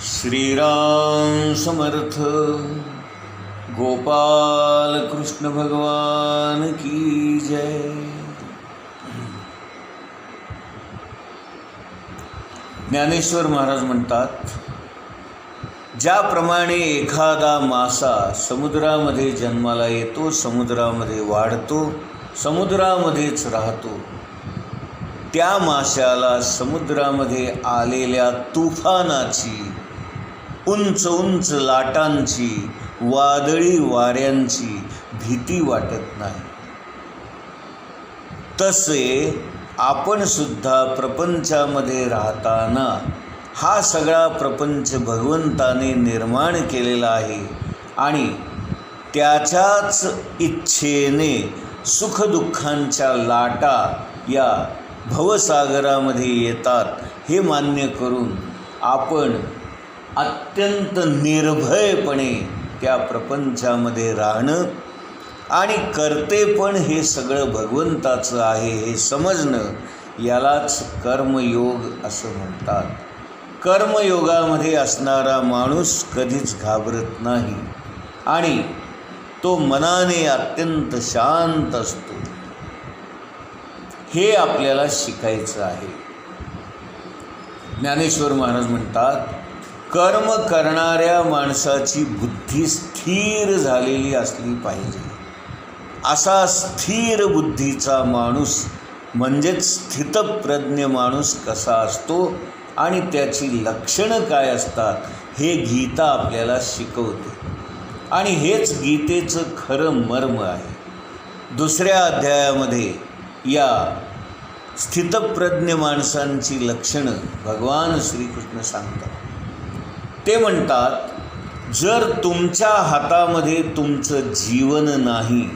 श्रीराम समर्थ. गोपाल कृष्ण भगवान की जय. ज्ञानेश्वर महाराज म्हणतात, ज्याप्रमाणे एखादा मासा समुद्रामध्ये जन्माला येतो, समुद्रामध्ये वाढतो, समुद्रामध्येच राहतो, त्या माशाला समुद्रामध्ये आलेल्या तुफानाची, उंच उंच लाटांची, वादळी वाऱ्यांची भीती वाटत नाही. तसे आपण सुद्धा प्रपंचामध्ये राहताना हा सगळा प्रपंच भगवंताने निर्माण केलेला आहे आणि त्याच्याच इच्छेने सुखदुःखांच्या लाटा या भवसागरामध्ये येतात हे मान्य करून आपण अत्यंत निर्भयपणे त्या प्रपंचामध्ये राहणं आणि कर्तेपण हे सगळं भगवंताचं आहे हे समजणं, यालाच कर्मयोग असं म्हणतात. कर्मयोगामध्ये असणारा माणूस कधीच घाबरत नाही आणि तो मनाने अत्यंत शांत असतो. हे आपल्याला शिकायचं आहे. ज्ञानेश्वर महाराज म्हणतात, कर्म करणाऱ्या माणसाची बुद्धी स्थिर झालेली असली पाहिजे. असा स्थिर बुद्धीचा माणूस म्हणजेच स्थितप्रज्ञ माणूस कसा असतो आणि त्याची लक्षणं काय असतात हे गीता आपल्याला शिकवते आणि हेच गीतेचं खरं मर्म आहे. 2ऱ्या अध्यायामध्ये या स्थितप्रज्ञ माणसांची लक्षणं भगवान श्रीकृष्ण सांगतात. ते म्हणतात, जर तुमच्या हातामध्ये तुमचं जीवन नाही,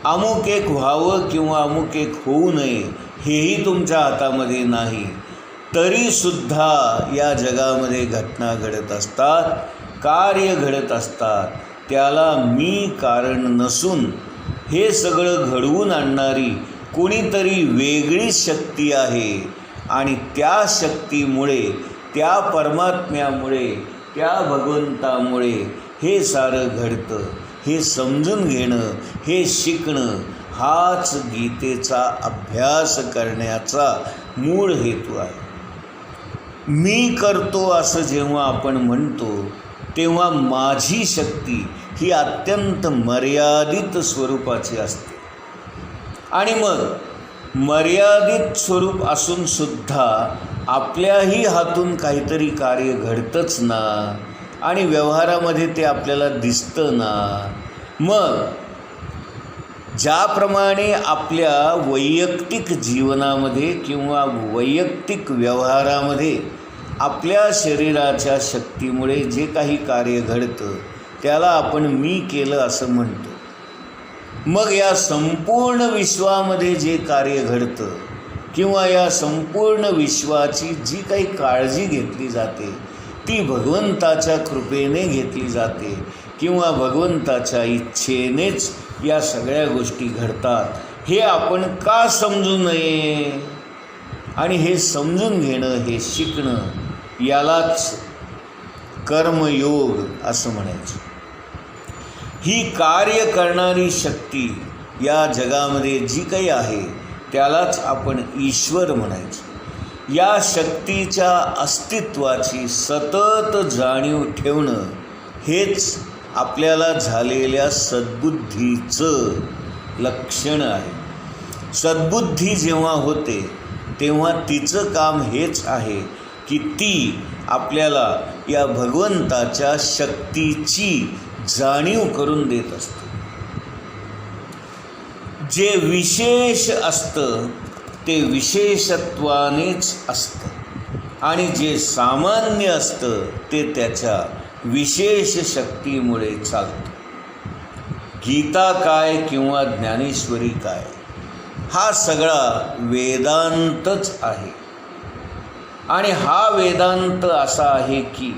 अमुक एक व्हावं किंवा अमुक एक होऊ नये हेही तुमच्या हातामध्ये नाही, तरीसुद्धा या जगामध्ये घटना घडत असतात, कार्य घडत असतात. त्याला मी कारण नसून हे सगळं घडवून आणणारी कोणीतरी वेगळी शक्ती आहे आणि त्या शक्तीमुळे, त्या परमात्म्यामुळे, त्या भगवंतामुळे हे सारं घडतं. हे समजून घेणं, हे शिकणं हाच गीतेचा अभ्यास करण्याचा मूळ हेतू आहे. मी करतो असं जेव्हा आपण म्हणतो तेव्हा माझी शक्ती ही अत्यंत मर्यादित स्वरूपाची असते आणि मग मर्यादित स्वरूप असूनसुद्धा आपल्याही हातून काहीतरी कार्य घडतंच ना आणि व्यवहारामध्ये ते आपल्याला दिसतं ना. मग ज्याप्रमाणे आपल्या वैयक्तिक जीवनामध्ये किंवा वैयक्तिक व्यवहारामध्ये आपल्या शरीराच्या शक्तीमुळे जे काही कार्य घडतं त्याला आपण मी केलं असं म्हणतो. मग या संपूर्ण विश्वामध्ये जे कार्य घडतं किंवा या संपूर्ण विश्वाची जी काही काळजी घेतली जाते ती भगवंताच्या कृपेने घेतली जाते किंवा भगवंताच्या इच्छेनेच या सगळ्या गोष्टी घडतात. हे आपण का समजू नये? आणि हे समजून घेणं, हे शिकणं, यालाच कर्मयोग असं म्हणायचं. ही कार्य करणारी शक्ती या जगामध्ये जी काही आहे त्यालाच आपण ईश्वर म्हणायचं. या शक्तीच्या अस्तित्वाची सतत जाणीव ठेवणं हेच आपल्याला झालेल्या सद्बुद्धीचं लक्षण आहे. सद्बुद्धी जेव्हा होते तेव्हा तिचं काम हेच आहे की ती आपल्याला या भगवंताच्या शक्तीची जाणीव करून देत असते. जे विशेष असतं ते विशेषत्वानेच असतं आणि जे सामान्य असतं ते त्याच्या विशेष शक्तीमुळे चालतं. गीता काय किंवा ज्ञानेश्वरी काय, हा सगळा वेदांतच आहे आणि हा वेदांत असा आहे की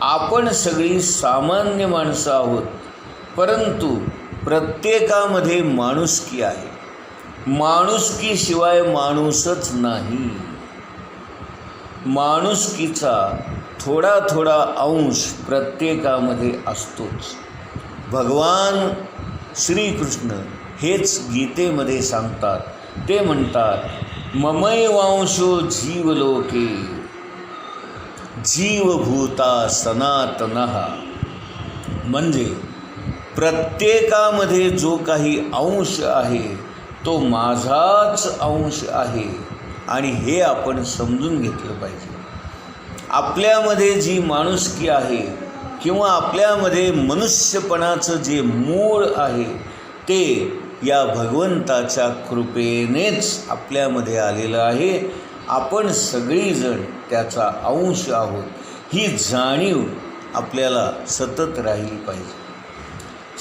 आपण सगळी सामान्य माणसं आहोत, परंतु प्रत्येकामध्ये माणुसकी आहे. माणुसकीशिवाय माणूसच नाही. माणुसकीचा थोडा थोडा अंश प्रत्येकामध्ये असतोच. भगवान श्रीकृष्ण हेच गीतेमध्ये सांगतात. ते म्हणतात, ममैवांशो जीवलोके जीवभूता सनातनः. म्हणजे प्रत्येकामध्ये जो काही अंश आहे तो माझाच अंश आहे आणि हे आपण समजून घेतलं पाहिजे. आपल्यामध्ये जी माणुसकी आहे किंवा आपल्यामध्ये मनुष्यपणाचं जे मूळ आहे ते या भगवंताच्या कृपेनेच आपल्यामध्ये आलेलं आहे. आपण सगळीजण त्याचा अंश आहोत. ही जाणीव आपल्याला सतत राहिली पाहिजे.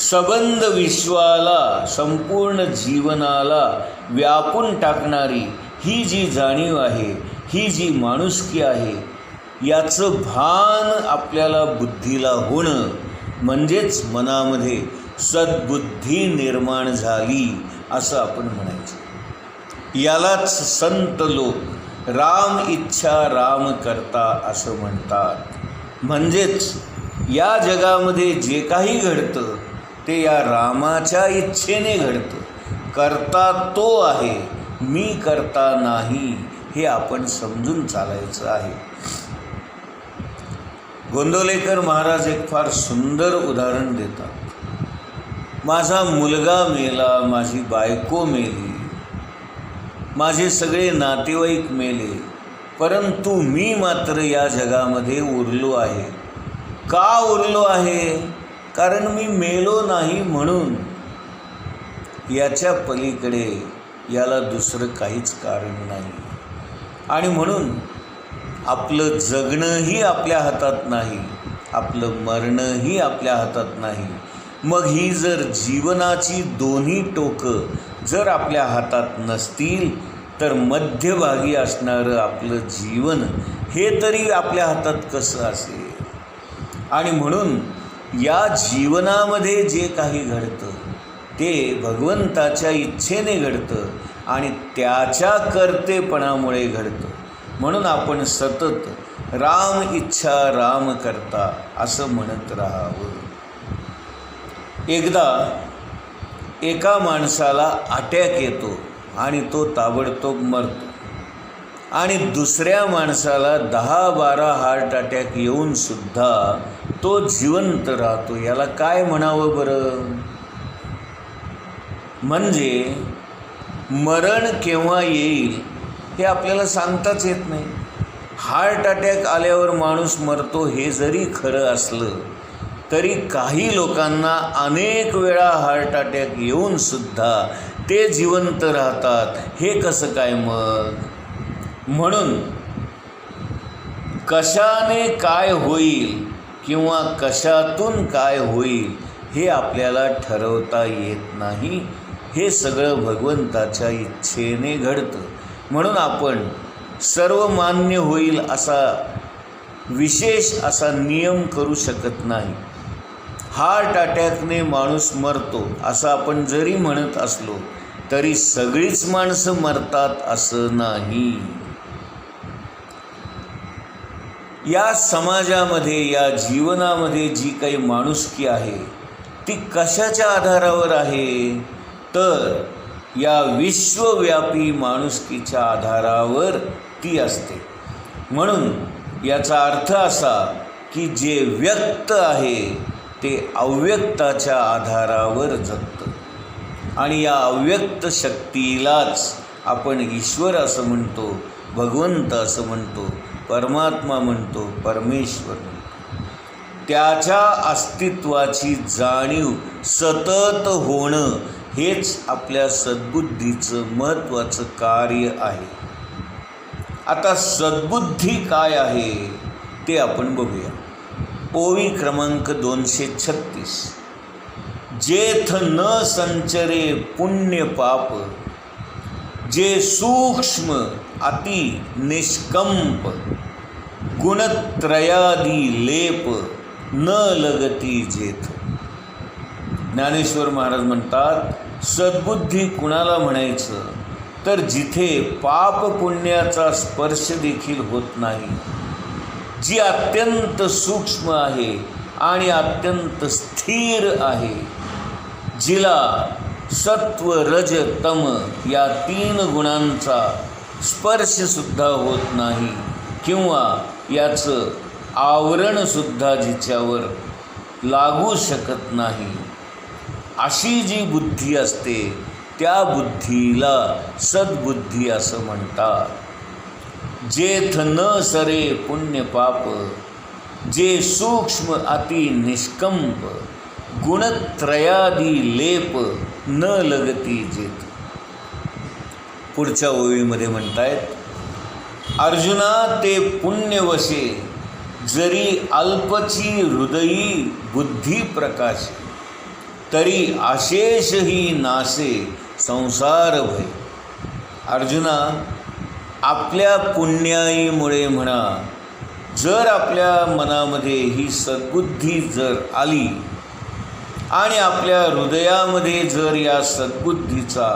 सबंध विश्वाला, संपूर्ण जीवनाला व्यापून टाकणारी ही जी जाणीव आहे, ही जी माणुसकी आहे, याचं भान आपल्याला बुद्धीला होणं म्हणजेच मनामध्ये सद्बुद्धी निर्माण झाली असं आपण म्हणायचं. यालाच संत लोक राम इच्छा राम करता असं म्हणतात. म्हणजेच या जगामध्ये जे काही घडतं ते या रामाच्या इच्छेने घडतं. करता तो आहे, मी करता नाही, हे आपण समजून चालायचं आहे. गोंदवलेकर महाराज एक फार सुंदर उदाहरण देतात. माझा मुलगा मेला, माझी बायको मेली, माझे सगळे नातेवाईक मेले, परंतु मी मात्र या जगामध्ये उरलो आहे. का उरलो आहे? कारण मी मेलो नाही म्हणून. याच्या पलीकडे याला दुसरं काहीच कारण नाही. आणि म्हणून आपलं जगणंही आपल्या हातात नाही, आपलं मरणंही आपल्या हातात नाही. मग ही जर जीवनाची दोन्ही टोकं जर आपल्या हातात नसतील तर मध्यभागी असणारं आपलं जीवन हे तरी आपल्या हातात कसं असेल? आणि म्हणून या जीवनामध्ये जे काही घडतं ते भगवंताच्या इच्छेने घडतं आणि त्याच्या कर्तेपणामुळे घडतं. म्हणून आपण सतत राम इच्छा राम करता असं म्हणत राहावं. एकदा एका माणसाला अटॅक येतो आणि तो ताबडतोब मरतो. आणि दुसऱ्या माणसाला 10-12 हार्ट अटॅक येऊनसुद्धा तो जिवंत राहतो. याला काय म्हणावं बरं? म्हणजे मरण केव्हा येईल हे आपल्याला सांगताच येत नाही. हार्ट अटॅक आल्यावर माणूस मरतो हे जरी खरं असलं तरी काही लोकांना अनेक वेळा हार्ट अटॅक येऊनसुद्धा ते जिवंत राहतात. हे कसं काय मग? म्हणून कशाने काय होईल किंवा कशातून काय होईल हे आपल्याला ठरवता येत नाही. हे सगळं भगवंताच्या इच्छेने घडतं. म्हणून आपण सर्वमान्य होईल असा विशेष असा नियम करू शकत नाही. हार्ट अटॅकने माणूस मरतो असं आपण जरी म्हणत असलो तरी सगळीच माणसं मरतात असं नाही. या समाजामध्ये, या जीवनामध्ये जी काही माणुसकी आहे ती कशाच्या आधारावर आहे? तर या विश्वव्यापी माणुसकीच्या आधारावर ती असते. म्हणून याचा अर्थ असा की जे व्यक्त आहे ते अव्यक्ताच्या आधारावर जगतं. आणि या अव्यक्त शक्तीलाच आपण ईश्वर असं म्हणतो, भगवंत असं म्हणतो, परमात्मा म्हणतो, परमेश्वर म्हणतो. त्याच्या अस्तित्वाची जाणीव सतत होणं हेच आपल्या सद्बुद्धीचं महत्त्वाचं कार्य आहे. आता सद्बुद्धी काय आहे ते आपण बघूया. ओवी क्रमांक 236. जेथ न संचरे पुण्य पाप, जे सूक्ष्म अति निष्कंप, गुणत्रयादी लेप न लगती जेथ. ज्ञानेश्वर महाराज म्हणतात, सद्बुद्धी कुणाला म्हणायचं तर जिथे पाप पुण्याचा स्पर्श देखील होत नाही, जी अत्यंत सूक्ष्म आहे आणि अत्यंत स्थिर आहे, जिला सत्व रज तम या 3 गुणांचा स्पर्शसुद्धा होत नाही किंवा याचं आवरणसुद्धा जिच्यावर लागू शकत नाही, अशी जी बुद्धी असते त्या बुद्धीला सद्बुद्धी असं म्हणतात. जेथ न सरे पुण्य पाप, जे सूक्ष्म अति निष्कंप, गुणत्रयादी लेप न लगती जेथ. पुढच्या ओळीमध्ये म्हणतायत, अर्जुना ते पुण्यवशे, जरी अल्पची हृदयी बुद्धी प्रकाशे, तरी अशेषही नासे संसार भय. अर्जुना, आपल्या पुण्याईमुळे म्हणा, जर आपल्या मनामध्ये ही सद्बुद्धी जर आली आणि आपल्या हृदयामध्ये जर या सद्बुद्धीचा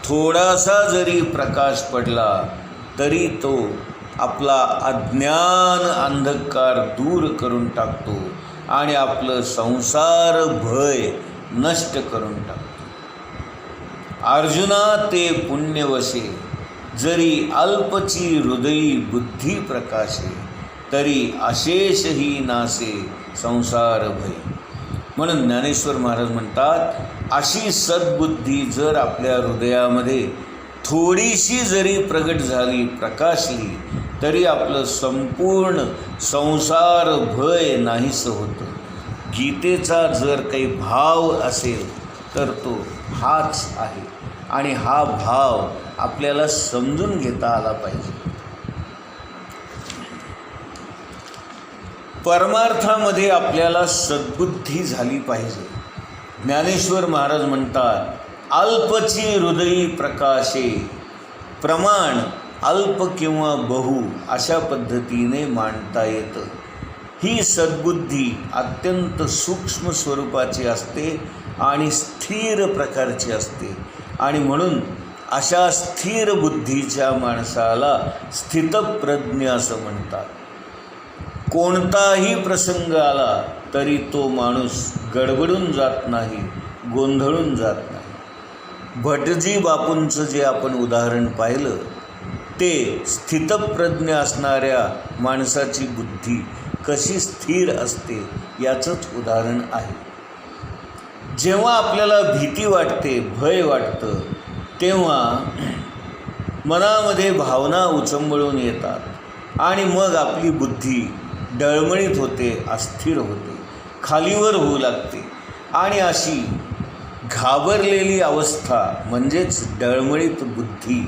थोडासा जरी प्रकाश पडला, तरी तो आपला अज्ञान अंधकार दूर करून टाकतो आणि आपलं संसार भय नष्ट करून टाकतो. अर्जुना ते पुण्यवशे, जरी अल्पची हृदयी बुद्धी प्रकाशे, तरी अशेषही नासे संसार भय. म्हणून ज्ञानेश्वर महाराज म्हणतात, अशी सद्बुद्धी जर आपल्या हृदयामध्ये थोडीशी जरी प्रगट झाली, प्रकाशली, तरी आपलं संपूर्ण संसार भय नाहीसं होतं. गीतेचा जर काही भाव असेल तर तो हाच आहे आणि हा भाव आपल्याला समजून घेता आला पाहिजे. परमार्थामध्ये आपल्याला सद्बुद्धी झाली पाहिजे. ज्ञानेश्वर महाराज म्हणतात, अल्पची हृदयी प्रकाशे, प्रमाण अल्प किंवा बहु अशा पद्धतीने मांडता येतं. ही सद्बुद्धी अत्यंत सूक्ष्म स्वरूपाची असते आणि स्थिर प्रकारची असते आणि म्हणून अशा स्थिर बुद्धीच्या माणसाला स्थितप्रज्ञ असं म्हणतात. कोणताही प्रसंग आला तरी तो माणूस गडबडून जात नाही, गोंधळून जात नाही. भटजी बापूंचं जे आपण उदाहरण पाहिलं, ते स्थितप्रज्ञ असणाऱ्या माणसाची बुद्धी कशी स्थिर असते याचंच उदाहरण आहे. जेव्हा आपल्याला भीती वाटते, भय वाटतं, तेव्हा मनामध्ये भावना उचंबळून येतात आणि मग आपली बुद्धी डळमळीत होते, अस्थिर होते, खालीवर होऊ लागते आणि अशी घाबरलेली अवस्था म्हणजेच डळमळीत बुद्धी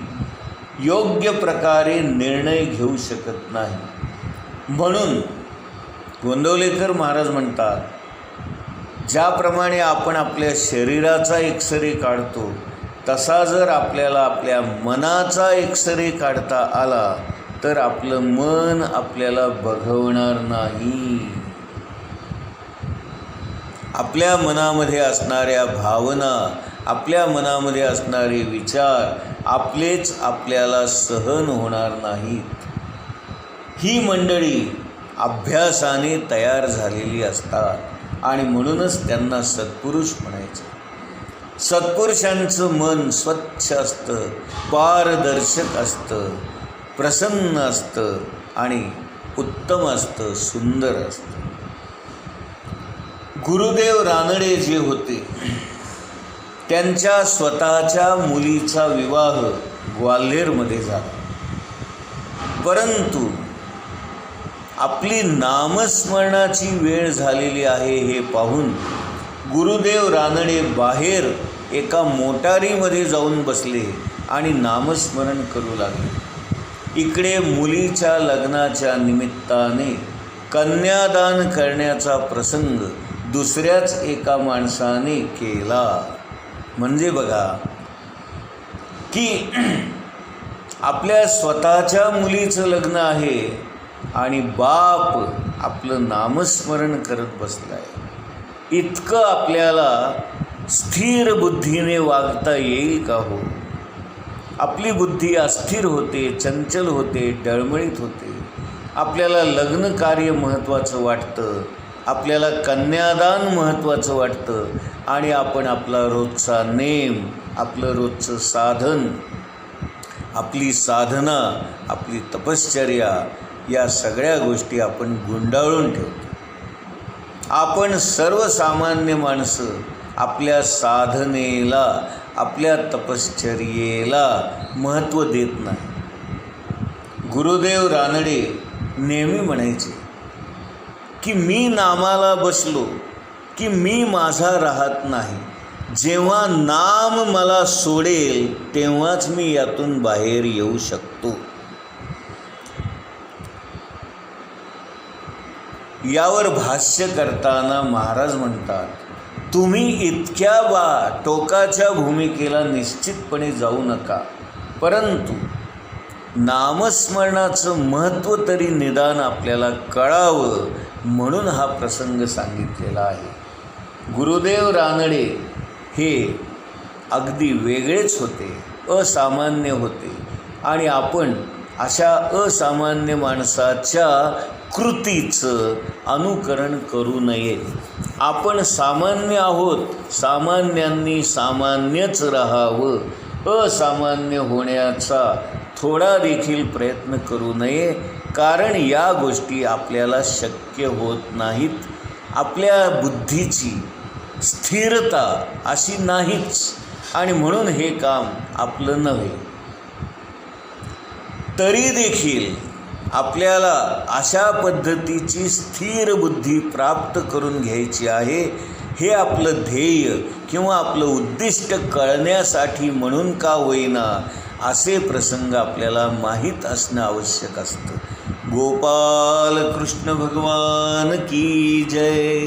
योग्य प्रकारे निर्णय घेऊ शकत नाही. म्हणून गोंदवलेकर महाराज म्हणतात, ज्याप्रमाणे आपण आपल्या शरीराचा एक्सरे काढतो, तसा जर आपल्याला आपल्या मनाचा एक्सरे काढता आला तर आपलं मन आपल्याला बघवणार नाही. आपल्या मनामध्ये असणाऱ्या भावना, आपल्या मनामध्ये असणारे विचार आपलेच आपल्याला सहन होणार नाहीत. ही मंडळी अभ्यासाने तयार झालेली असतात आणि म्हणूनच त्यांना सत्पुरुष म्हणायचं. सत्पुरुषांचं मन स्वच्छ असतं, पारदर्शक असतं, प्रसन्न असतं आणि उत्तम असतं, सुंदर असतं. गुरुदेव रानडे जे होते, त्यांच्या स्वतःच्या मुलीचा विवाह ग्वाल्हेरमध्ये झाला. परंतु आपली नामस्मरणाची वेळ झालेली आहे हे पाहून गुरुदेव रानडे बाहेर एका मोटारीमध्ये जाऊन बसले आणि नामस्मरण करू लागले. इकडे मुलीच्या लग्नाच्या निमित्ताने कन्यादान करण्याचा प्रसंग दुसऱ्याच एका माणसाने केला. म्हणजे बघा की आपल्या स्वतःच्या मुलीचं लग्न आहे आणि बाप आपलं नामस्मरण करत बसलाय. इतकं आपल्याला स्थिर बुद्धीने वागता येईल का हो? आपली बुद्धी अस्थिर होते, चंचल होते, डळमळीत होते आपल्याला लग्न कार्य महत्त्वाचं वाटतं, आपल्याला कन्यादान महत्त्वाचं वाटतं आणि आपण आपला रोजचा नेम, आपलं रोजचं साधन, आपली साधना, आपली तपश्चर्या या सगळ्या गोष्टी आपण गुंडाळून ठेवतो. आपण सर्वसामान्य माणसं आपल्या साधनेला, आपल्या तपश्चर्येला महत्त्व देत नाही. गुरुदेव रानडे नेहमी म्हणायचे की मी नामाला बसलो की मी माझा राहत नाही. जेव्हा नाम मला सोडेल तेव्हाच मी यातून बाहेर येऊ शकतो. यावर भाष्य करताना महाराज म्हणतात, तुम्ही इतक्या टोकाच्या भूमिकेला निश्चितपणे जाऊ नका, परंतु नामस्मरणाचं महत्त्व तरी निदान आपल्याला कळावं म्हणून हा प्रसंग सांगितलेला आहे. गुरुदेव रानडे हे अगदी वेगळेच होते, असामान्य होते आणि आपण अशा असामान्य माणसाच्या कृतीचं अनुकरण करू नये. आपण सामान्य आहोत, सामान्यांनी सामान्यच राहावं. असामान्य होण्याचा थोडा देखील प्रयत्न करू नये, कारण या गोष्टी आपल्याला शक्य होत नाहीत. आपल्या बुद्धीची स्थिरता अशी नाहीच आणि म्हणून हे काम आपलं नव्हे. तरी देखील आपल्याला अशा पद्धतीची स्थिर बुद्धी प्राप्त करून घ्यायची आहे. हे आपलं ध्येय किंवा आपलं उद्दिष्ट कळण्यासाठी म्हणून का होईना असे प्रसंग आपल्याला माहीत असणं आवश्यक असतं. गोपाल कृष्ण भगवान की जय.